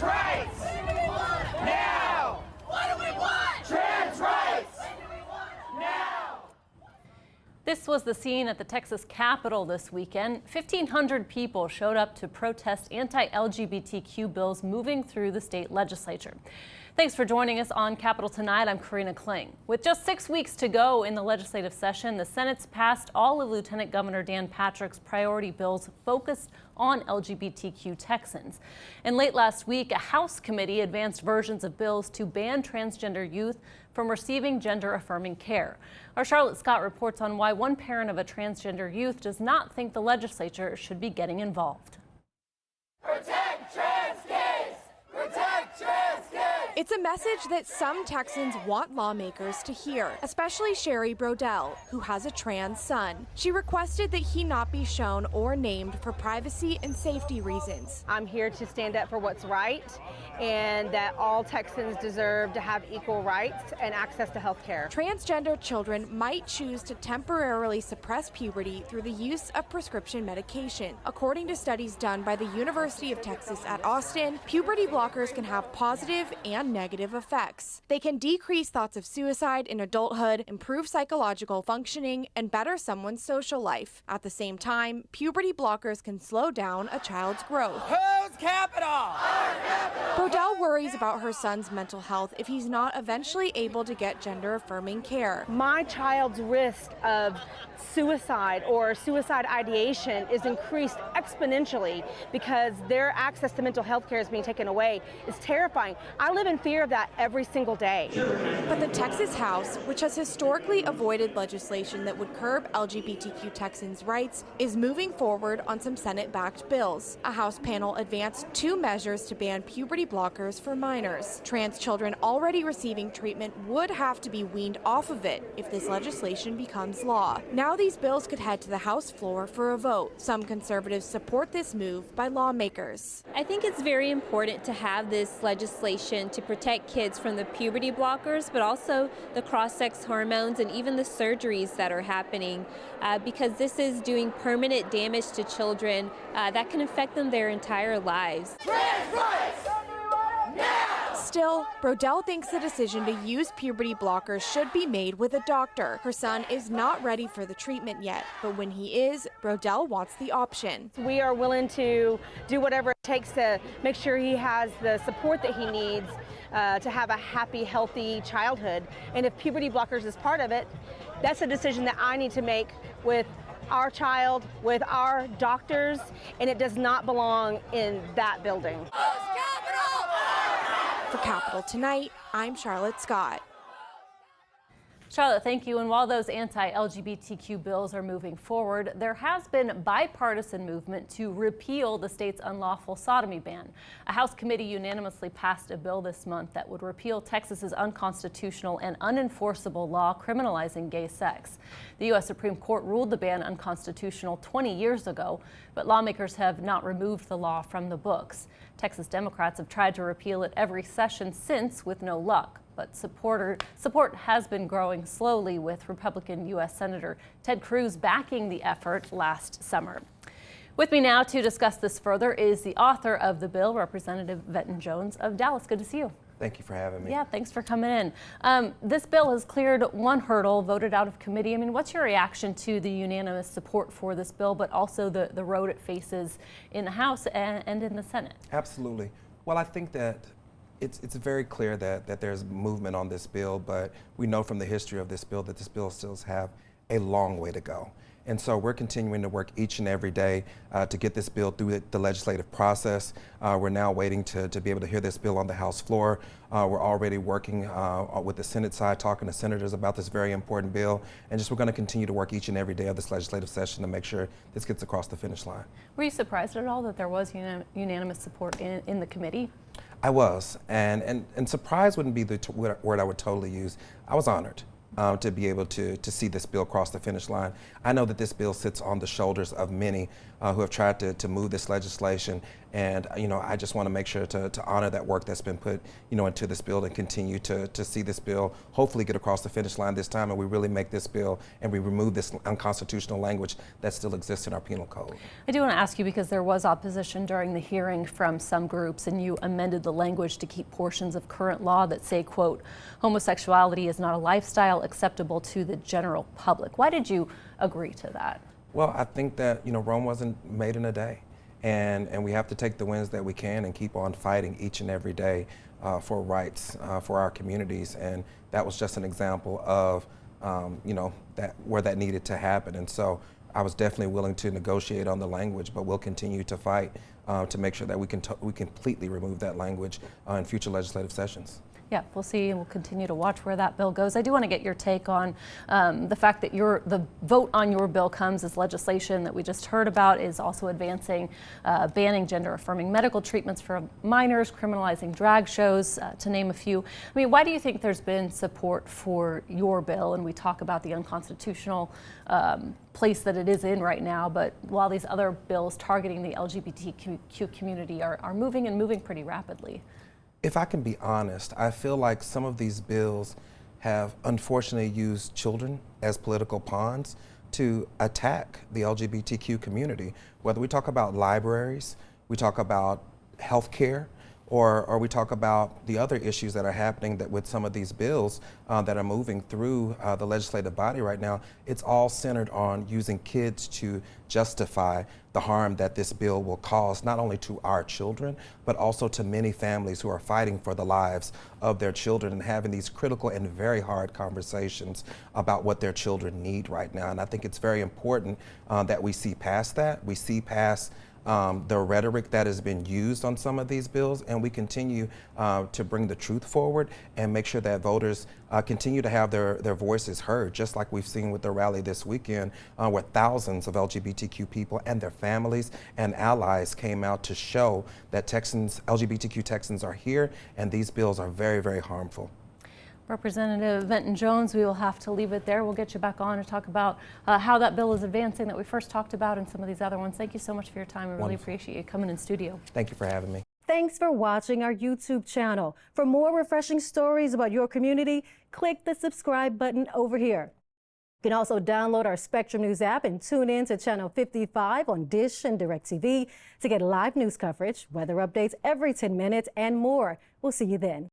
Trans rights! Now! What do we want? Trans rights! Now! This was the scene at the Texas Capitol this weekend. 1,500 people showed up to protest anti-LGBTQ bills moving through the state legislature. Thanks for joining us on Capitol Tonight. I'm Karina Kling. With just 6 weeks to go in the legislative session, the Senate's passed all of Lieutenant Governor Dan Patrick's priority bills focused on LGBTQ Texans. And late last week, a House committee advanced versions of bills to ban transgender youth from receiving gender-affirming care. Our Charlotte Scott reports on why one parent of a transgender youth does not think the legislature should be getting involved. Protect trans kids! Protect trans kids! It's a message that some Texans want lawmakers to hear, especially Sherry Brodell, who has a trans son. She requested that he not be shown or named for privacy and safety reasons. I'm here to stand up for what's right and that all Texans deserve to have equal rights and access to health care. Transgender children might choose to temporarily suppress puberty through the use of prescription medication. According to studies done by the University of Texas at Austin, puberty blockers can have positive and negative effects. They can decrease thoughts of suicide in adulthood, improve psychological functioning, and better someone's social life. At the same time, puberty blockers can slow down a child's growth. Who's Capitol? Brodell worries about her son's mental health if he's not eventually able to get gender-affirming care. My child's risk of suicide or suicide ideation is increased exponentially because their access to mental health care is being taken away. It's terrifying. I live in fear of that every single day. But the Texas House, which has historically avoided legislation that would curb LGBTQ Texans' rights, is moving forward on some Senate-backed bills. A House panel advanced 2 measures to ban puberty blockers for minors. Trans children already receiving treatment would have to be weaned off of it if this legislation becomes law. Now these bills could head to the House floor for a vote. Some conservatives support this move by lawmakers. I think it's very important to have this legislation to protect kids from the puberty blockers, but also the cross-sex hormones and even the surgeries that are happening, because this is doing permanent damage to children that can affect them their entire lives. Trans rights! Now! Still, Brodell thinks the decision to use puberty blockers should be made with a doctor. Her son is not ready for the treatment yet, but when he is, Brodell wants the option. We are willing to do whatever it takes to make sure he has the support that he needs to have a happy, healthy childhood. And if puberty blockers is part of it, that's a decision that I need to make with our child, with our doctors, and it does not belong in that building. For Capitol Tonight, I'm Charlotte Scott. Charlotte, thank you. And while those anti-LGBTQ bills are moving forward, there has been bipartisan movement to repeal the state's unlawful sodomy ban. A House committee unanimously passed a bill this month that would repeal Texas's unconstitutional and unenforceable law criminalizing gay sex. The U.S. Supreme Court ruled the ban unconstitutional 20 years ago, but lawmakers have not removed the law from the books. Texas Democrats have tried to repeal it every session since, with no luck. But support has been growing slowly, with Republican U.S. Senator Ted Cruz backing the effort last summer. With me now to discuss this further is the author of the bill, Representative Venton Jones of Dallas. Good to see you. Thank you for having me. Yeah, thanks for coming in. This bill has cleared one hurdle, voted out of committee. I mean, what's your reaction to the unanimous support for this bill, but also the road it faces in the House and in the Senate? Absolutely. Well, I think that it's very clear that there's movement on this bill, but we know from the history of this bill that this bill still have a long way to go. And so we're continuing to work each and every day to get this bill through the legislative process. We're now waiting to be able to hear this bill on the House floor. We're already working with the Senate side, talking to senators about this very important bill. And we're going to continue to work each and every day of this legislative session to make sure this gets across the finish line. Were you surprised at all that there was unanimous support in the committee? I was, and surprise wouldn't be the word I would totally use. I was honored to be able to see this bill cross the finish line. I know that this bill sits on the shoulders of many who have tried to move this legislation, And I just want to make sure to honor that work that's been put into this bill and continue to see this bill hopefully get across the finish line this time, and we really make this bill and we remove this unconstitutional language that still exists in our penal code. I do want to ask you, because there was opposition during the hearing from some groups, and you amended the language to keep portions of current law that say, quote, homosexuality is not a lifestyle acceptable to the general public. Why did you agree to that? Well, I think that Rome wasn't made in a day. And we have to take the wins that we can and keep on fighting each and every day for rights for our communities. And that was just an example of where that needed to happen. And so I was definitely willing to negotiate on the language, but we'll continue to fight to make sure that we completely remove that language in future legislative sessions. Yeah, we'll see, and we'll continue to watch where that bill goes. I do want to get your take on the fact that the vote on your bill comes as legislation that we just heard about is also advancing banning gender-affirming medical treatments for minors, criminalizing drag shows, to name a few. I mean, why do you think there's been support for your bill? And we talk about the unconstitutional place that it is in right now, but while these other bills targeting the LGBTQ community are moving pretty rapidly. If I can be honest, I feel like some of these bills have unfortunately used children as political pawns to attack the LGBTQ community. Whether we talk about libraries, we talk about healthcare, or we talk about the other issues that are happening with some of these bills that are moving through the legislative body right now, it's all centered on using kids to justify the harm that this bill will cause, not only to our children, but also to many families who are fighting for the lives of their children and having these critical and very hard conversations about what their children need right now. And I think it's very important that we see past that. We see past the rhetoric that has been used on some of these bills, and we continue to bring the truth forward and make sure that voters continue to have their voices heard, just like we've seen with the rally this weekend, where thousands of LGBTQ people and their families and allies came out to show that LGBTQ Texans are here, and these bills are very, very harmful. Representative Venton Jones, we will have to leave it there. We'll get you back on to talk about how that bill is advancing that we first talked about and some of these other ones. Thank you so much for your time. I really appreciate you coming in studio. Thank you for having me. Thanks for watching our YouTube channel. For more refreshing stories about your community, click the subscribe button over here. You can also download our Spectrum News app and tune in to Channel 55 on Dish and DirecTV to get live news coverage, weather updates every 10 minutes, and more. We'll see you then.